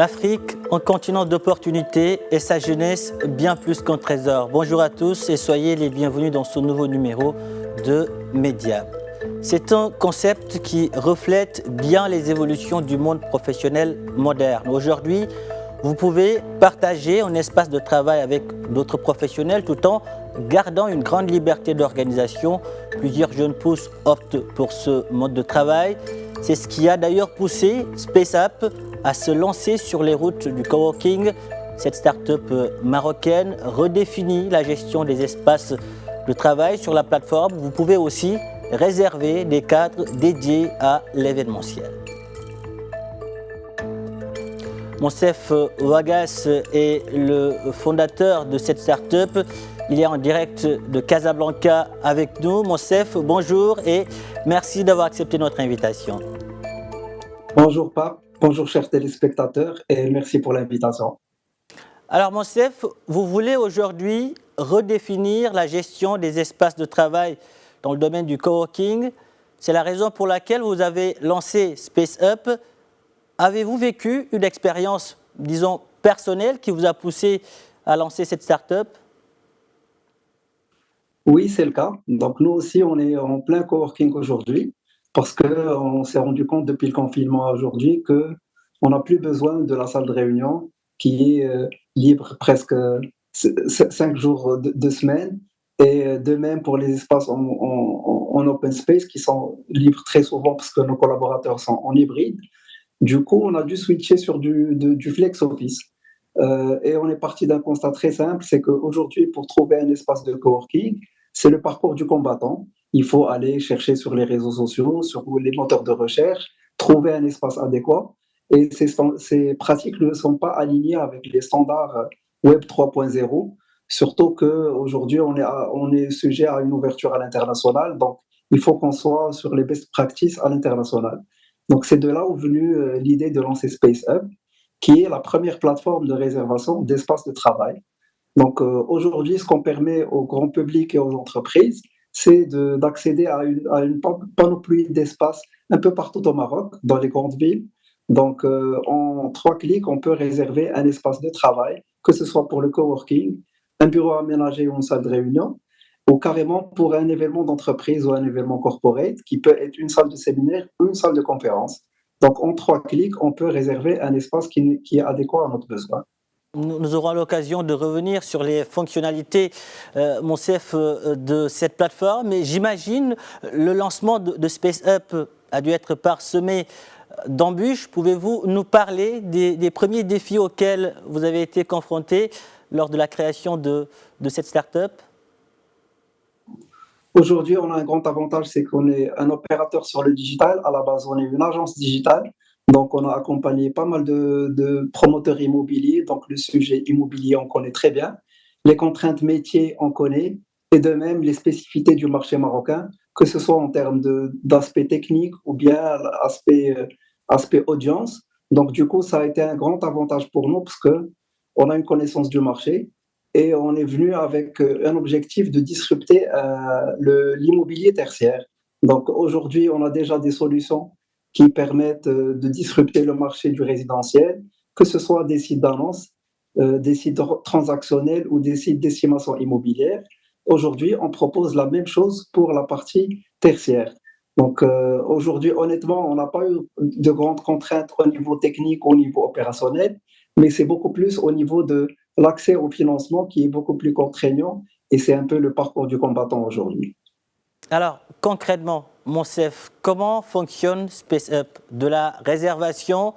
L'Afrique, un continent d'opportunités et sa jeunesse bien plus qu'un trésor. Bonjour à tous et soyez les bienvenus dans ce nouveau numéro de Média. C'est un concept qui reflète bien les évolutions du monde professionnel moderne. Aujourd'hui, vous pouvez partager un espace de travail avec d'autres professionnels tout en gardant une grande liberté d'organisation. Plusieurs jeunes pousses optent pour ce mode de travail. C'est ce qui a d'ailleurs poussé SpaceUp à se lancer sur les routes du coworking. Cette start-up marocaine redéfinit la gestion des espaces de travail sur la plateforme. Vous pouvez aussi réserver des cadres dédiés à l'événementiel. Monsef Ouagas est le fondateur de cette start-up. Il est en direct de Casablanca avec nous. Monsef, bonjour et merci d'avoir accepté notre invitation. Bonjour Pape, bonjour chers téléspectateurs et merci pour l'invitation. Alors Monsef, vous voulez aujourd'hui redéfinir la gestion des espaces de travail dans le domaine du coworking. C'est la raison pour laquelle vous avez lancé SpaceUp. Avez-vous vécu une expérience, disons, personnelle qui vous a poussé à lancer cette start-up? Oui, c'est le cas. Donc nous aussi, on est en plein coworking aujourd'hui parce qu'on s'est rendu compte depuis le confinement à aujourd'hui qu'on n'a plus besoin de la salle de réunion qui est libre presque 5 jours de semaine. Et de même pour les espaces en open space qui sont libres très souvent parce que nos collaborateurs sont en hybride. Du coup, on a dû switcher sur du flex office. Et on est parti d'un constat très simple, c'est qu'aujourd'hui, pour trouver un espace de coworking, c'est le parcours du combattant. Il faut aller chercher sur les réseaux sociaux, sur les moteurs de recherche, trouver un espace adéquat. Et ces pratiques ne sont pas alignées avec les standards Web 3.0, surtout qu'aujourd'hui, on est sujet à une ouverture à l'international. Donc, il faut qu'on soit sur les best practices à l'international. Donc, c'est de là où est venue l'idée de lancer SpaceUp, qui est la première plateforme de réservation d'espaces de travail. Donc aujourd'hui, ce qu'on permet au grand public et aux entreprises, c'est d'accéder à une panoplie d'espaces un peu partout au Maroc, dans les grandes villes. Donc en 3 clics, on peut réserver un espace de travail, que ce soit pour le coworking, un bureau aménagé ou une salle de réunion, ou carrément pour un événement d'entreprise ou un événement corporate, qui peut être une salle de séminaire ou une salle de conférence. Donc, en 3 clics, on peut réserver un espace qui est adéquat à notre besoin. Nous aurons l'occasion de revenir sur les fonctionnalités, Monsef, de cette plateforme. Mais j'imagine le lancement de SpaceUp a dû être parsemé d'embûches. Pouvez-vous nous parler des premiers défis auxquels vous avez été confrontés lors de la création de cette start-up? Aujourd'hui, on a un grand avantage, c'est qu'on est un opérateur sur le digital. À la base, on est une agence digitale. Donc, on a accompagné pas mal de promoteurs immobiliers. Donc, le sujet immobilier, on connaît très bien. Les contraintes métiers, on connaît. Et de même, les spécificités du marché marocain, que ce soit en termes d'aspect technique ou bien aspect audience. Donc, du coup, ça a été un grand avantage pour nous parce qu'on a une connaissance du marché et on est venu avec un objectif de disrupter l'immobilier tertiaire. Donc aujourd'hui, on a déjà des solutions qui permettent de disrupter le marché du résidentiel, que ce soit des sites d'annonce, des sites transactionnels ou des sites d'estimation immobilière. Aujourd'hui, on propose la même chose pour la partie tertiaire. Donc aujourd'hui, honnêtement, on n'a pas eu de grandes contraintes au niveau technique, au niveau opérationnel, mais c'est beaucoup plus au niveau de l'accès au financement qui est beaucoup plus contraignant et c'est un peu le parcours du combattant aujourd'hui. Alors, concrètement, Monsef, comment fonctionne SpaceUp? De la réservation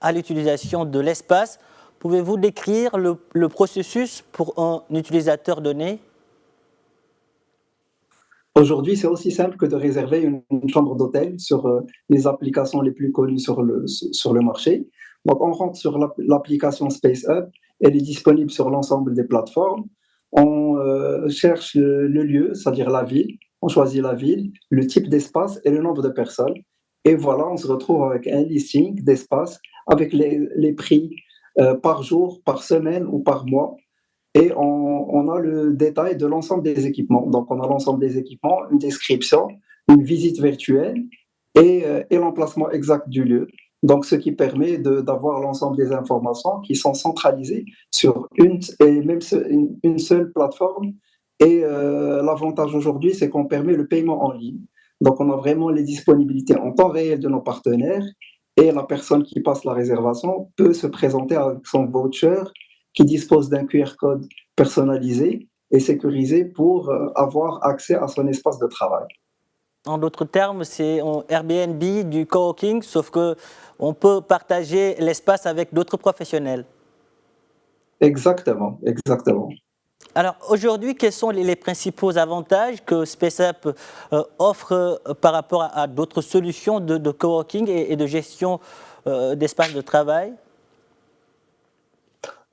à l'utilisation de l'espace, pouvez-vous décrire le processus pour un utilisateur donné? Aujourd'hui, c'est aussi simple que de réserver une chambre d'hôtel sur les applications les plus connues sur le marché. Donc, on rentre sur l'application SpaceUp, elle est disponible sur l'ensemble des plateformes. On cherche le lieu, c'est-à-dire la ville. On choisit la ville, le type d'espace et le nombre de personnes. Et voilà, on se retrouve avec un listing d'espace avec les prix par jour, par semaine ou par mois. Et on a le détail de l'ensemble des équipements. Donc, on a l'ensemble des équipements, une description, une visite virtuelle et l'emplacement exact du lieu. Donc, ce qui permet d'avoir l'ensemble des informations qui sont centralisées sur et même une seule plateforme. Et l'avantage aujourd'hui, c'est qu'on permet le paiement en ligne. Donc, on a vraiment les disponibilités en temps réel de nos partenaires et la personne qui passe la réservation peut se présenter avec son voucher qui dispose d'un QR code personnalisé et sécurisé pour avoir accès à son espace de travail. En d'autres termes, c'est en Airbnb du coworking, sauf que on peut partager l'espace avec d'autres professionnels. Exactement, exactement. Alors aujourd'hui, quels sont les principaux avantages que SpaceUp offre par rapport à d'autres solutions de coworking et de gestion d'espace de travail?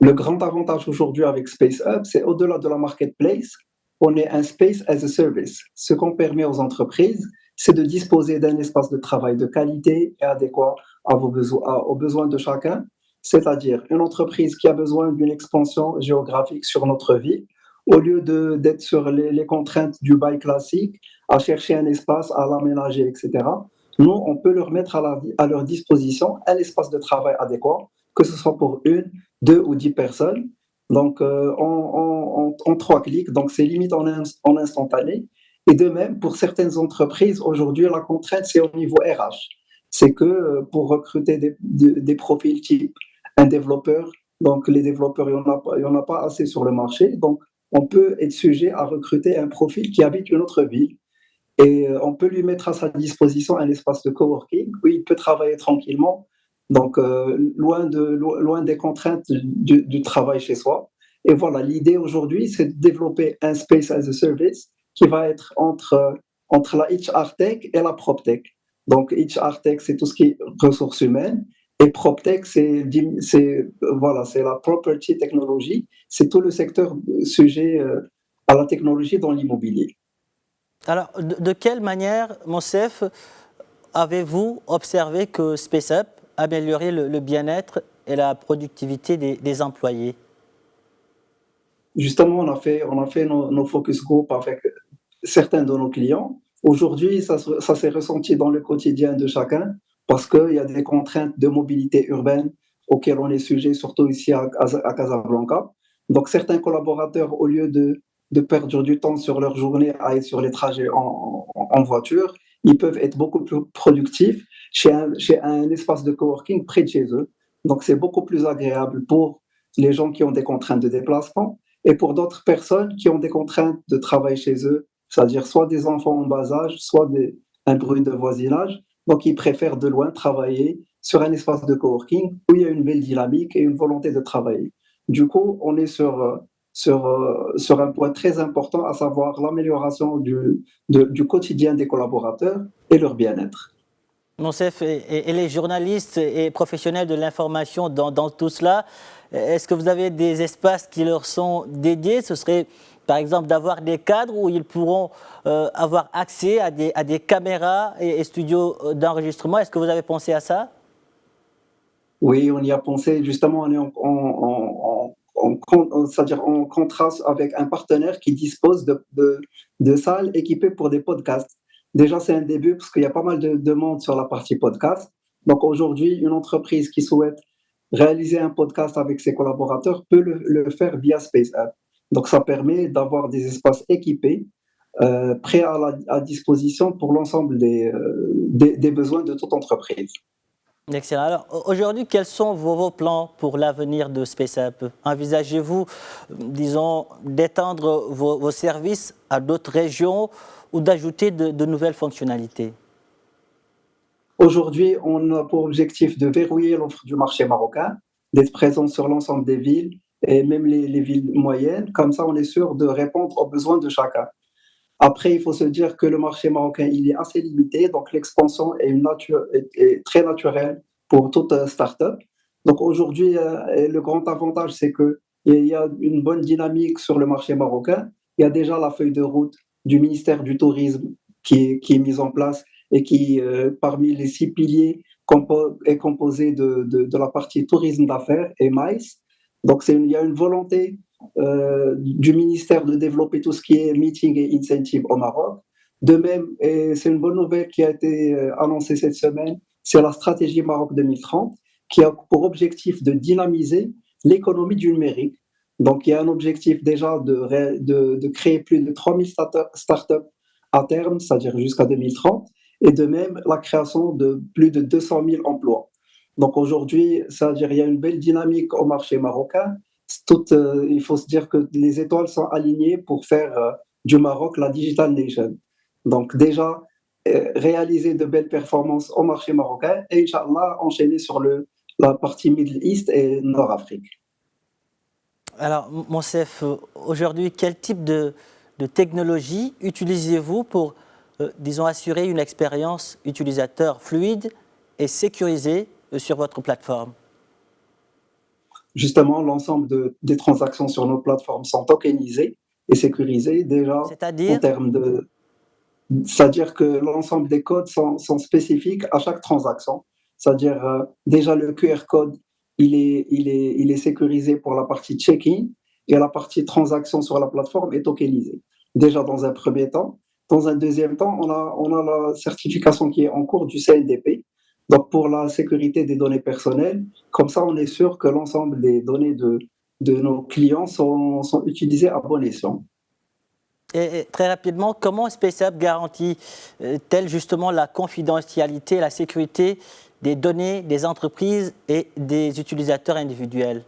Le grand avantage aujourd'hui avec SpaceUp, c'est au-delà de la marketplace, on est un space as a service. Ce qu'on permet aux entreprises, c'est de disposer d'un espace de travail de qualité et adéquat aux besoins de chacun, c'est-à-dire une entreprise qui a besoin d'une expansion géographique sur notre ville, au lieu d'être sur les contraintes du bail classique, à chercher un espace, à l'aménager, etc. Nous, on peut leur mettre à leur disposition un espace de travail adéquat, que ce soit pour une, deux ou 10 personnes. Donc, en 3 clics, donc c'est limite en instantané. Et de même, pour certaines entreprises, aujourd'hui, la contrainte, c'est au niveau RH. C'est que pour recruter des profils type un développeur, donc les développeurs, il y en a pas assez sur le marché. Donc, on peut être sujet à recruter un profil qui habite une autre ville. Et on peut lui mettre à sa disposition un espace de coworking où il peut travailler tranquillement, donc loin des contraintes du travail chez soi. Et voilà, l'idée aujourd'hui, c'est de développer un space as a service qui va être entre la HR Tech et la PropTech. Donc HR Tech, c'est tout ce qui est ressources humaines, et PropTech, voilà, c'est la property technology, c'est tout le secteur sujet à la technologie dans l'immobilier. Alors, de quelle manière, Monsef, avez-vous observé que SpaceUp améliorait le bien-être et la productivité des employés? Justement, on a fait nos focus group avec certains de nos clients. Aujourd'hui, ça s'est ressenti dans le quotidien de chacun parce qu'il y a des contraintes de mobilité urbaine auxquelles on est sujet, surtout ici à Casablanca. Donc, certains collaborateurs, au lieu de perdre du temps sur leur journée à être sur les trajets en voiture, ils peuvent être beaucoup plus productifs chez un espace de coworking près de chez eux. Donc, c'est beaucoup plus agréable pour les gens qui ont des contraintes de déplacement et pour d'autres personnes qui ont des contraintes de travail chez eux, c'est-à-dire soit des enfants en bas âge, soit un bruit de voisinage. Donc, ils préfèrent de loin travailler sur un espace de coworking où il y a une belle dynamique et une volonté de travailler. Du coup, on est sur un point très important, à savoir l'amélioration du quotidien des collaborateurs et leur bien-être. Monsef, et les journalistes et professionnels de l'information dans tout cela, est-ce que vous avez des espaces qui leur sont dédiés? Ce serait par exemple d'avoir des cadres où ils pourront avoir accès à des caméras et studios d'enregistrement. Est-ce que vous avez pensé à ça? Oui, on y a pensé. Justement, on est c'est-à-dire en contraste avec un partenaire qui dispose de salles équipées pour des podcasts. Déjà, c'est un début parce qu'il y a pas mal de demandes sur la partie podcast. Donc aujourd'hui, une entreprise qui souhaite réaliser un podcast avec ses collaborateurs peut le faire via SpaceUp. Donc ça permet d'avoir des espaces équipés, prêts à disposition pour l'ensemble des besoins de toute entreprise. Excellent. Alors aujourd'hui, quels sont vos plans pour l'avenir de SpaceUp? Envisagez-vous, disons, d'étendre vos services à d'autres régions ou d'ajouter de nouvelles fonctionnalités? Aujourd'hui, on a pour objectif de verrouiller l'offre du marché marocain, d'être présent sur l'ensemble des villes et même les villes moyennes. Comme ça, on est sûr de répondre aux besoins de chacun. Après, il faut se dire que le marché marocain, il est assez limité, donc l'expansion est très naturelle pour toute start-up. Donc aujourd'hui, le grand avantage, c'est qu'il y a une bonne dynamique sur le marché marocain. Il y a déjà la feuille de route du ministère du Tourisme qui est mise en place et qui, parmi les 6 piliers, est composée de la partie tourisme d'affaires et MICE. Donc il y a une volonté du ministère de développer tout ce qui est meeting et incentive au Maroc. De même, et c'est une bonne nouvelle qui a été annoncée cette semaine, c'est la stratégie Maroc 2030 qui a pour objectif de dynamiser l'économie du numérique. Donc, il y a un objectif déjà de créer plus de 3000 startups à terme, c'est-à-dire jusqu'à 2030, et de même la création de plus de 200 000 emplois. Donc aujourd'hui, c'est-à-dire il y a une belle dynamique au marché marocain. Il faut se dire que les étoiles sont alignées pour faire du Maroc la Digital Nation. Donc déjà, réaliser de belles performances au marché marocain et Inch'Allah, enchaîner sur la partie Middle East et Nord-Afrique. Alors, Monsef, aujourd'hui, quel type de technologie utilisez-vous pour, disons, assurer une expérience utilisateur fluide et sécurisée sur votre plateforme? Justement, l'ensemble des transactions sur nos plateformes sont tokenisées et sécurisées déjà en C'est-à-dire? termes de... C'est-à-dire que l'ensemble des codes sont spécifiques à chaque transaction. C'est-à-dire déjà le QR code, il est sécurisé pour la partie check-in et la partie transaction sur la plateforme est tokenisée. Déjà dans un premier temps. Dans un deuxième temps, on a la certification qui est en cours du CNDP, donc pour la sécurité des données personnelles. Comme ça, on est sûr que l'ensemble des données de nos clients sont utilisées à bon escient. Et très rapidement, comment SpaceUp garantit-elle justement la confidentialité et la sécurité des données des entreprises et des utilisateurs individuels?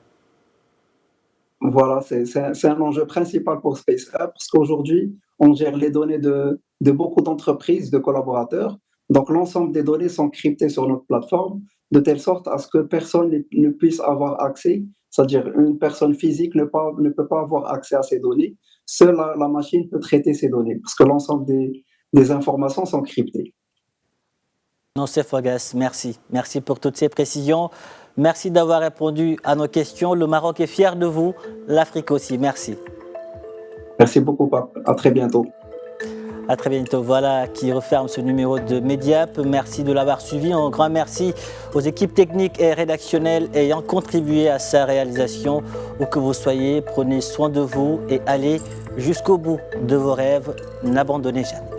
Voilà, c'est un enjeu principal pour SpaceUp parce qu'aujourd'hui, on gère les données de beaucoup d'entreprises, de collaborateurs. Donc, l'ensemble des données sont cryptées sur notre plateforme de telle sorte à ce que personne ne puisse avoir accès, c'est-à-dire une personne physique ne peut pas avoir accès à ces données. Seule la machine peut traiter ces données parce que l'ensemble des informations sont cryptées. Monsef Ouagas, merci. Merci pour toutes ces précisions. Merci d'avoir répondu à nos questions. Le Maroc est fier de vous, l'Afrique aussi. Merci. Merci beaucoup, Pape. À très bientôt. À très bientôt. Voilà qui referme ce numéro de Mediap. Merci de l'avoir suivi. Un grand merci aux équipes techniques et rédactionnelles ayant contribué à sa réalisation. Où que vous soyez, prenez soin de vous et allez jusqu'au bout de vos rêves. N'abandonnez jamais.